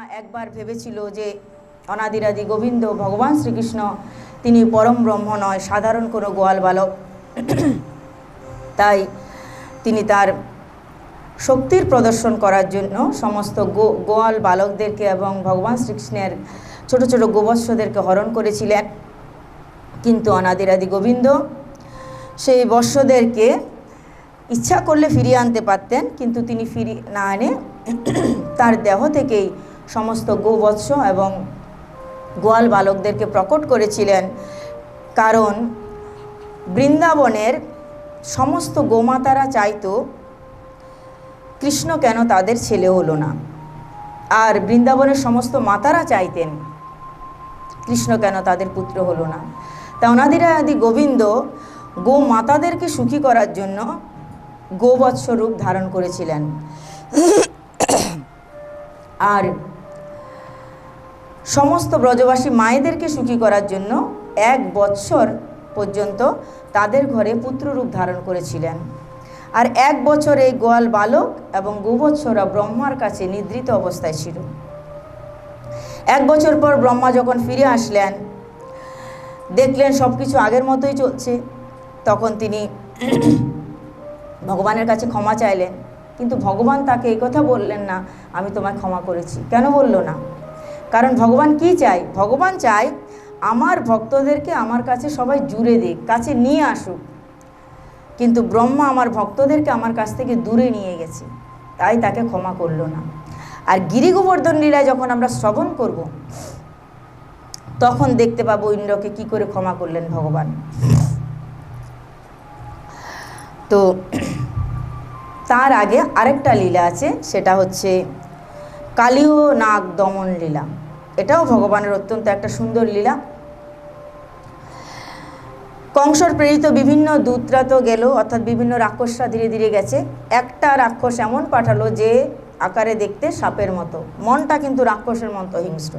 একবার ভেবেছিল যে অনাদিরাদি গোবিন্দ ভগবান শ্রীকৃষ্ণ তিনি পরম ব্রহ্ম নয়, সাধারণ কোনো গোয়াল বালক। তাই তিনি তার শক্তির প্রদর্শন করার জন্য সমস্ত গোয়াল বালকদেরকে এবং ভগবান শ্রীকৃষ্ণের ছোট ছোট গোবৎসদেরকে হরণ করেছিলেন। কিন্তু অনাদিরাদি গোবিন্দ সেই বৎসদেরকে ইচ্ছা করলে ফিরিয়ে আনতে পারতেন, কিন্তু তিনি ফিরিয়ে না এনে তার দেহ থেকেই সমস্ত গোবৎস এবং গোয়াল বালকদেরকে প্রকট করেছিলেন। কারণ বৃন্দাবনের সমস্ত গোমাতারা চাইতো কৃষ্ণ কেন তাদের ছেলে হলো না, আর বৃন্দাবনের সমস্ত মাতারা চাইতেন কৃষ্ণ কেন তাদের পুত্র হলো না। তা অনাদিরাদি গোবিন্দ গো মাতাদেরকে সুখী করার জন্য গোবৎস রূপ ধারণ করেছিলেন। আর সমস্ত ব্রজবাসী মায়েদেরকে সুখী করার জন্য 1 বৎসর পর্যন্ত তাদের ঘরে পুত্ররূপ ধারণ করেছিলেন। আর 1 বছর এই গোয়াল বালক এবং গোবৎসরা ব্রহ্মার কাছে নিদ্রিত অবস্থায় ছিল। 1 বছর পর ব্রহ্মা যখন ফিরে আসলেন, দেখলেন সব কিছু আগের মতোই চলছে, তখন তিনি ভগবানের কাছে ক্ষমা চাইলেন। কিন্তু ভগবান তাকে এই কথা বললেন না, আমি তোমায় ক্ষমা করেছি। কেন বলল না? কারণ ভগবান কি চায়? ভগবান চায় আমার ভক্তদেরকে আমার কাছে সবাই জুড়ে দিক, কাছে নিয়ে আসুক। কিন্তু ব্রহ্মা আমার ভক্তদেরকে আমার কাছ থেকে দূরে নিয়ে গেছে, তাই তাকে ক্ষমা করল না। আর গিরি গোবর্ধন লীলায় যখন আমরা শ্রবণ করব, তখন দেখতে পাবো ইন্দ্রকে কি করে ক্ষমা করলেন ভগবান। তো তার আগে আরেকটা লীলা আছে, সেটা হচ্ছে কালীয় নাগ দমন লীলা। এটাও ভগবানের অত্যন্ত একটা সুন্দর লীলা। কংসর প্রেরিত বিভিন্ন দূতরা তো গেল, অর্থাৎ বিভিন্ন রাক্ষসরা ধীরে ধীরে গেছে। একটা রাক্ষস এমন পাঠালো যে আকারে দেখতে সাপের মতো, মনটা কিন্তু রাক্ষসের মতো হিংস্র।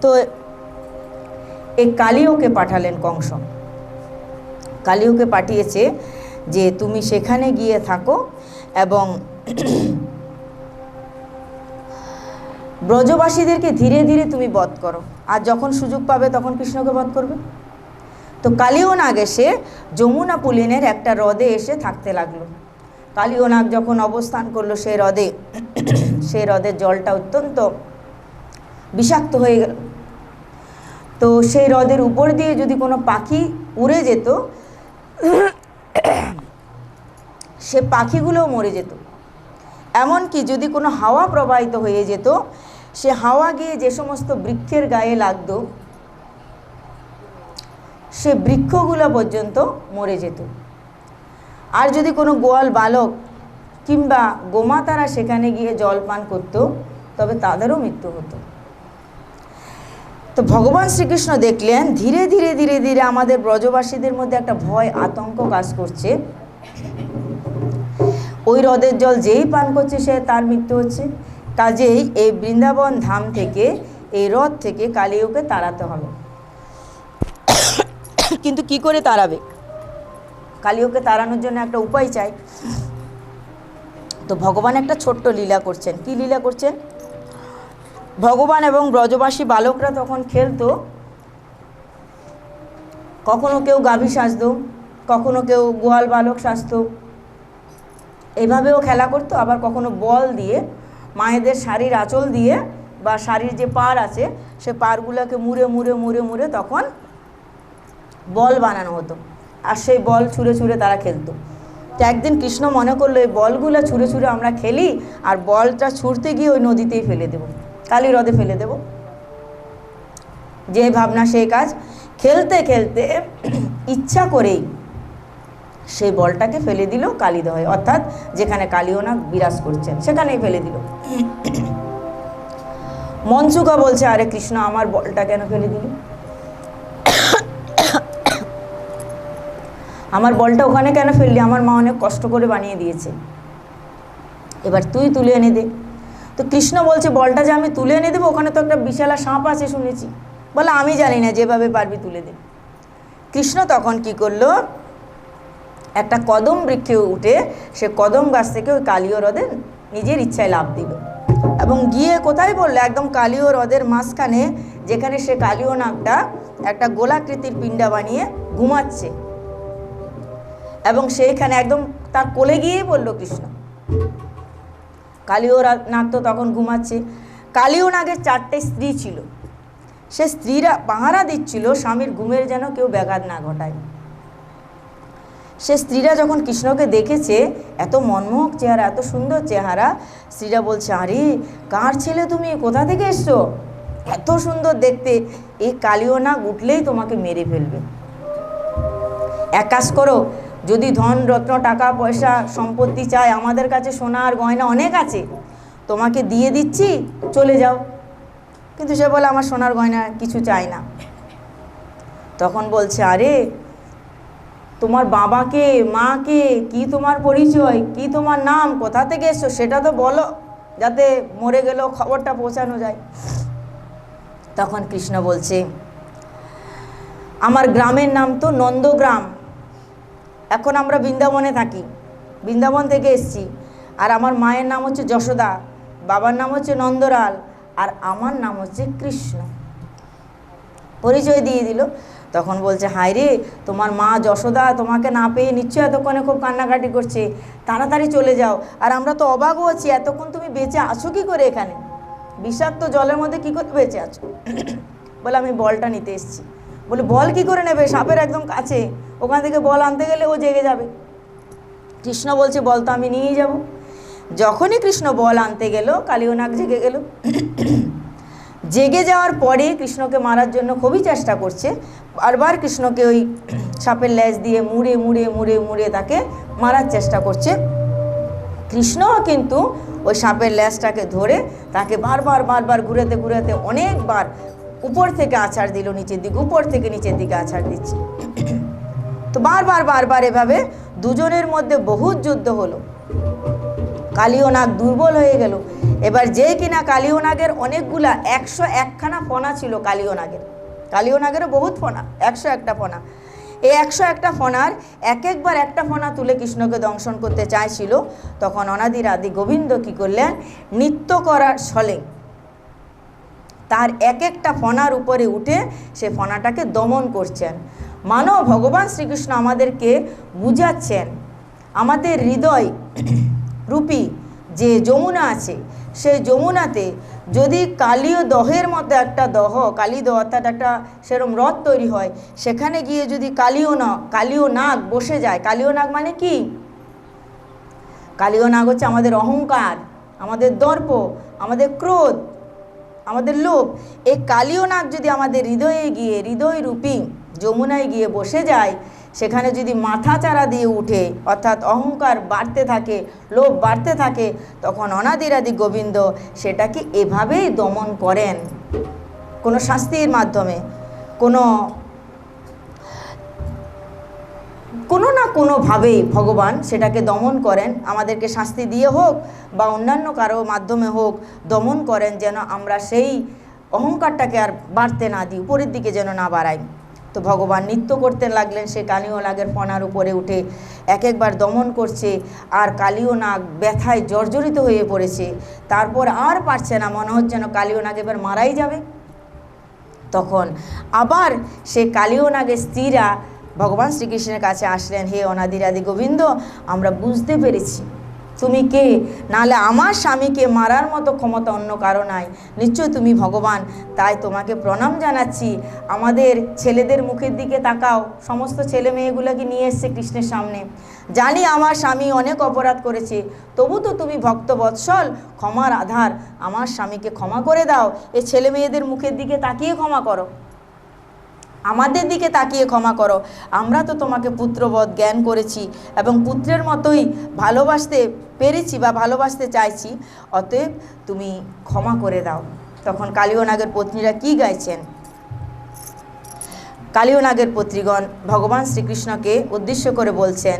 তো এই কালীয়কে পাঠালেন কংস। কালীয়কে পাঠিয়েছে যে তুমি সেখানে গিয়ে থাকো এবং ব্রজবাসীদেরকে ধীরে ধীরে তুমি বধ করো, আর যখন সুযোগ পাবে তখন কৃষ্ণকে বধ করবে। তো কালীয় নাগ এসে যমুনা পুলিনের একটা হ্রদে এসে থাকতে লাগলো। কালীয় নাগ যখন অবস্থান করলো সেই হ্রদে, সেই হ্রদের জলটা অত্যন্ত বিষাক্ত হয়ে গেল। তো সেই হ্রদের উপর দিয়ে যদি কোনো পাখি উড়ে যেত, সে পাখিগুলোও মরে যেত। এমনকি যদি কোনো হাওয়া প্রবাহিত হয়ে যেত, সে হাওয়া গিয়ে যে সমস্ত বৃক্ষের গায়ে লাগতো, সে বৃক্ষগুলো পর্যন্ত মরে যেত। আর যদি কোনো গোয়াল বালক কিংবা গোমাতারা সেখানে গিয়ে জল পান করত, তবে তাদেরও মৃত্যু হতো। তো ভগবান শ্রীকৃষ্ণ দেখলেন ধীরে ধীরে ধীরে ধীরে আমাদের ব্রজবাসীদের মধ্যে একটা ভয় আতঙ্ক কাজ করছে। ওই হ্রদের জল যেই পান করছে সে তার মৃত্যু হচ্ছে। কাজেই এই বৃন্দাবন ধাম থেকে, এই হ্রদ থেকে কালীয়কে তাড়াতে হবে। কিন্তু কি করে তাড়াবে? কালীয়কে তাড়ানোর জন্য একটা উপায় চাই। তো ভগবান একটা ছোট্ট লীলা করছেন। কি লীলা করছেন? ভগবান এবং ব্রজবাসী বালকরা তখন খেলতো। কখনো কেউ গাভী সাজতো, কখনো কেউ গোয়াল বালক সাজতো, এভাবেও খেলা করতো। আবার কখনো বল দিয়ে, মায়েদের শাড়ির আঁচল দিয়ে বা শাড়ির যে পাড় আছে সে পাড়গুলোকে মুড়ে মুড়ে মুড়ে মুড়ে তখন বল বানানো হতো, আর সেই বল ছুঁড়ে ছুঁড়ে তারা খেলতো। তো একদিন কৃষ্ণ মনে করলো এই বলগুলো ছুঁড়ে ছুঁড়ে আমরা খেলি, আর বলটা ছুঁড়তে গিয়ে ওই নদীতেই ফেলে দেবো, কালী হ্রদে ফেলে দেব। যে ভাবনা সেই কাজ। খেলতে খেলতে ইচ্ছা করেই সেই বলটাকে ফেলে দিল কালীদহে, অর্থাৎ যেখানে কালীয় নাগ বিরাজ করছেন সেখানেই ফেলে দিল। মনসুকা বলছে, আরে কৃষ্ণ আমার বলটা কেন ফেলে দিল? আমার বলটা ওখানে কেন ফেললি? আমার মা অনেক কষ্ট করে বানিয়ে দিয়েছে, এবার তুই তুলে এনে দে। তো কৃষ্ণ বলছে, বলটা যে আমি তুলে এনে দেবো, ওখানে তো একটা বিশালা সাপ আছে শুনেছি। বলে, আমি জানি না, যেভাবে পারবি তুলে দে। কৃষ্ণ তখন কি করলো, একটা কদম বৃক্ষে উঠে সে কদম গাছ থেকে ওই কালীয় হ্রদে নিজের ইচ্ছায় লাফ দিল এবং গিয়ে কোথায় বললো, একদম কালীয় হ্রদের মাঝখানে, যেখানে সে কালীয় নাগটা একটা গোলাকৃতির পিণ্ডা বানিয়ে ঘুমাচ্ছে, এবং সেইখানে একদম তার কোলে গিয়েই বলল কৃষ্ণ। কালীয় নাগ তো তখন ঘুমাচ্ছে। কালীয় নাগের 4টে স্ত্রী ছিল, সে স্ত্রীরা পাহারা দিচ্ছিল স্বামীর ঘুমের যেন কেউ ব্যাঘাত না ঘটায়। সে স্ত্রীরা যখন কৃষ্ণকে দেখেছে, এত মনমোহক চেহারা, এত সুন্দর চেহারা, স্ত্রীরা বলছে, আরে কার ছেলে তুমি, কোথা থেকে এসছো, এত সুন্দর দেখতে, এই কালীয় নাগ উঠলেই তোমাকে মেরে ফেলবে। এক কাজ করো, যদি ধন রত্ন টাকা পয়সা সম্পত্তি চাই, আমাদের কাছে সোনার গয়না অনেক আছে, তোমাকে দিয়ে দিচ্ছি, চলে যাও। কিন্তু সে বলে, আমার সোনার গয়না কিছু চাই না। তখন বলছে, আরে তোমার বাবাকে, মাকে, কি তোমার পরিচয়, কি তোমার নাম, কোথা থেকে এসছো সেটা তো বলো, যাতে মরে গেলেও খবরটা পৌঁছানো যায়। তখন কৃষ্ণ বলছে, আমার গ্রামের নাম তো নন্দগ্রাম, এখন আমরা বৃন্দাবনে থাকি, বৃন্দাবন থেকে এসছি, আর আমার মায়ের নাম হচ্ছে যশোদা, বাবার নাম হচ্ছে নন্দলাল, আর আমার নাম হচ্ছে কৃষ্ণ। পরিচয় দিয়ে দিল। তখন বলছে, হায় রে, তোমার মা যশোদা তোমাকে না পেয়ে নিশ্চয়ই এতক্ষণে খুব কান্নাকাটি করছে, তাড়াতাড়ি চলে যাও। আর আমরা তো অবাকও আছি, এতক্ষণ তুমি বেঁচে আছো কি করে এখানে, বিষাক্ত জলের মধ্যে কি করে বেঁচে আছো? বলে, আমি বলটা নিতে এসেছি। বলে, বল কি করে নেবে, সাপের একদম কাছে, ওখান থেকে বল আনতে গেলে ও জেগে যাবে। কৃষ্ণ বলছে, বল তো আমি নিয়েই যাব। যখনই কৃষ্ণ বল আনতে গেল, কালীয় নাগ জেগে গেল। জেগে যাওয়ার পরে কৃষ্ণকে মারার জন্য খুবই চেষ্টা করছে, বারবার কৃষ্ণকে ওই সাপের লেজ দিয়ে মুড়ে মুড়ে মুড়ে মুড়ে তাকে মারার চেষ্টা করছে। কৃষ্ণও কিন্তু ওই সাপের লেজটাকে ধরে তাকে বারবার বারবার ঘুরাতে ঘুরাতে অনেকবার উপর থেকে আছাড় দিল নিচের দিকে, উপর থেকে নিচের দিকে আছাড় দিচ্ছে। তো বারবার বারবার এভাবে দুজনের মধ্যে বহুত যুদ্ধ হলো। কালীয় নাগ দুর্বল হয়ে গেল। এবার যে কিনা কালীয় নাগের অনেকগুলা 101খানা ফণা ছিল কালীয় নাগের, কালীয় নাগেরও বহুত ফণা, 101টা ফণা। এই 101টা ফণার একবার একটা ফণা তুলে কৃষ্ণকে দংশন করতে চাইছিল। তখন অনাদির আদি গোবিন্দ কী করলেন, নৃত্য করার ছলে তার একটা ফণার উপরে উঠে সে ফণাটাকে দমন করছেন। মানো ভগবান শ্রীকৃষ্ণ আমাদেরকে বুঝাচ্ছেন, আমাদের হৃদয় রূপী যে যমুনা আছে, সেই যমুনাতে যদি কালীয় দহের মতো একটা দহ, কালী দহ অর্থাৎ একটা সেরকম হ্রদ তৈরি হয়, সেখানে গিয়ে যদি কালীয় নাগ বসে যায়। কালীয় নাগ মানে কি? কালীয় নাগ হচ্ছে আমাদের অহংকার, আমাদের দর্প, আমাদের ক্রোধ, আমাদের লোভ। এই কালীয় নাগ যদি আমাদের হৃদয়ে গিয়ে, হৃদয় রূপী যমুনায় গিয়ে বসে যায়, সেখানে যদি মাথা চারা দিয়ে উঠে, অর্থাৎ অহংকার বাড়তে থাকে, লোভ বাড়তে থাকে, তখন অনাদিরাদি গোবিন্দ সেটাকে এভাবেই দমন করেন, কোনো শাস্তির মাধ্যমে, কোনো না কোনোভাবেই ভগবান সেটাকে দমন করেন, আমাদেরকে শাস্তি দিয়ে হোক বা অন্যান্য কারো মাধ্যমে হোক দমন করেন, যেন আমরা সেই অহংকারটাকে আর বাড়তে না দিই, উপরের দিকে যেন না বাড়াই। তো ভগবান নৃত্য করতে লাগলেন, সে কালীয় নাগের ফণার উপরে উঠে একবার দমন করছে, আর কালীয় নাগ ব্যথায় জর্জরিত হয়ে পড়েছে। তারপর আর পারছে না, মনে হচ্ছে যেন কালীয় নাগ এবার মারাই যাবে। তখন আবার সে কালীয় নাগের স্ত্রীরা ভগবান শ্রীকৃষ্ণের কাছে আসলেন, হে অনাদিরাদি গোবিন্দ, আমরা বুঝতে পেরেছি তুমি কে, নাহলে আমার স্বামীকে মারার মতো ক্ষমতা অন্য কারো নাই, নিশ্চয় তুমি ভগবান, তাই তোমাকে প্রণাম জানাচ্ছি। আমাদের ছেলেদের মুখের দিকে তাকাও, সমস্ত ছেলে মেয়েগুলোকে নিয়ে এসছে কৃষ্ণের সামনে। জানি আমার স্বামী অনেক অপরাধ করেছে, তবু তো তুমি ভক্ত বৎসল, ক্ষমার আধার, আমার স্বামীকে ক্ষমা করে দাও। এই ছেলে মেয়েদের মুখের দিকে তাকিয়ে ক্ষমা করো, আমাদের দিকে তাকিয়ে ক্ষমা করো। আমরা তো তোমাকে পুত্রবৎ জ্ঞান করেছি এবং পুত্রের মতোই ভালোবাসতে পেরেছি বা ভালোবাসতে চাইছি, অতএব তুমি ক্ষমা করে দাও। তখন কালীয় নাগের পত্নীরা কি গাইছেন? কালীয় নাগের পত্নীগণ ভগবান শ্রীকৃষ্ণকে উদ্দেশ্য করে বলছেন,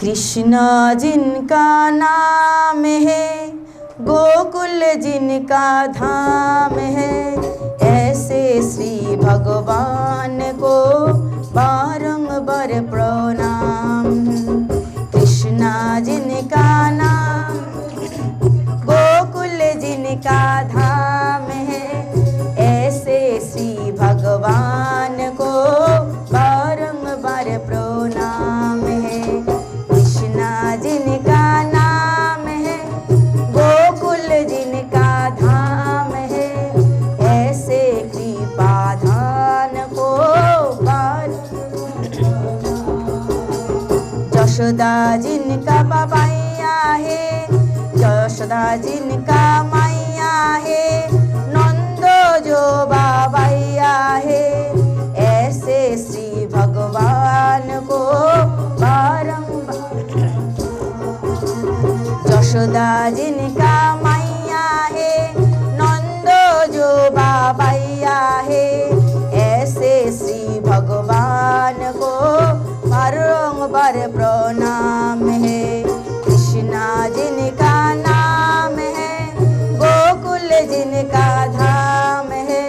কৃষ্ণ জিনকা নাম হে, गोकुल जिनका धाम है, ऐसे श्री भगवान को बारंबार प्रणाम। कृष्णा जिनका नाम, যশোদা जिनका बाबैया है, यशोदा जिनका मैया है, नंद जो बाबैया है, ऐसे श्री भगवान को बारंबार। यशोदा जिनका मैया है, नंद जो बाबैया है, ऐसे श्री भगवान को बारंबार प्रणाम है। कृष्णा जिनका नाम है, गोकुल जिनका धाम है,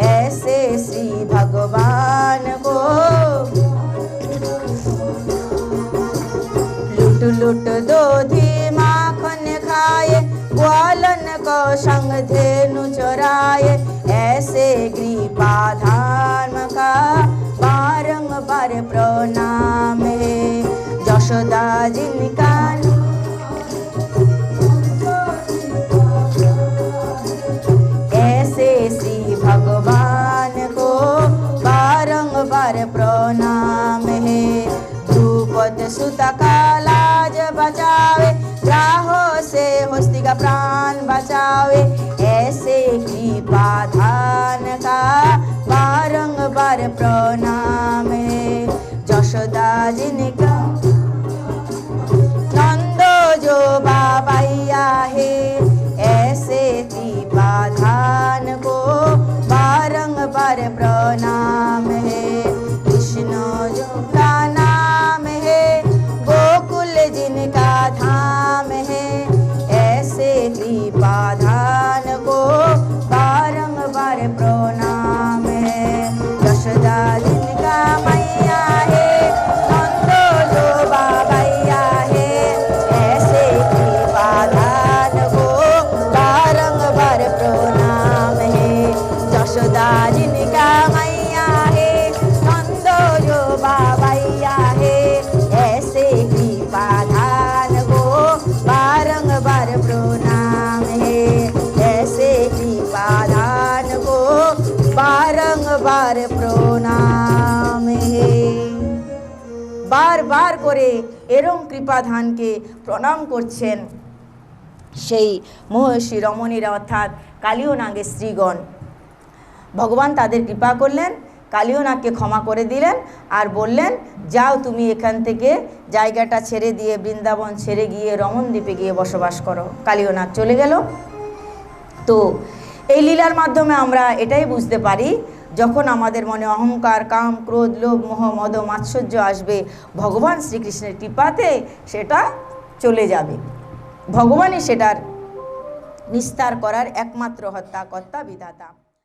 ऐसे श्री भगवान को लुट लुट दोधी माखन खाए, ग्वालन को संग धेनु चराए, ऐसे कृपाधाम का बारंबार प्रणाम है। यशोदा जिनका ऐसे श्री भगवान को बारंबार प्रणाम है। द्रुपद सुत का लाज बचावे, ग्राहों से हस्ती का प्राण बचावे, ऐसे कृपाधान का बारंबार प्रणाम है। यशोदा जिनका नंद जो बाबैया है, ऐसे कृपाधान को बारंबार प्रणाम है। कृष्ण जिनका नाम है, गोकुल जिनका धाम है, ऐसे कृपाधान को बारंबार प्रणाम है। यशोदा जिनका मैया है, नंद जो बाबैया है, ऐसे कृपाधान को बारंबार प्रणाम है। यशोदा जिनका मैया है, नंद जो बाबैया है, ऐसे कृपाधान को बारंबार प्रणाम है। ऐसे कृपाधान को बारंबार প্রণাম হে। বারবার করে এরম কৃপাধানকে প্রণাম করছেন সেই মহর্ষি রমণীরা, অর্থাৎ কালীয় নাগের শ্রীগণ। ভগবান তাদের কৃপা করলেন, কালীয় নাগকে ক্ষমা করে দিলেন আর বললেন, যাও তুমি এখান থেকে জায়গাটা ছেড়ে দিয়ে বৃন্দাবন ছেড়ে গিয়ে রমণদ্বীপে গিয়ে বসবাস করো। কালীয় নাগ চলে গেল। তো এই লীলার মাধ্যমে আমরা এটাই বুঝতে পারি, যখন আমাদের মনে অহংকার, কাম, ক্রোধ, লোভ, মোহ, মদ, মাৎসর্য আসবে, ভগবান শ্রীকৃষ্ণের কৃপাতে সেটা চলে যাবে। ভগবানই সেটার নিস্তার করার একমাত্র হত্যাকর্তা, বিধাতা।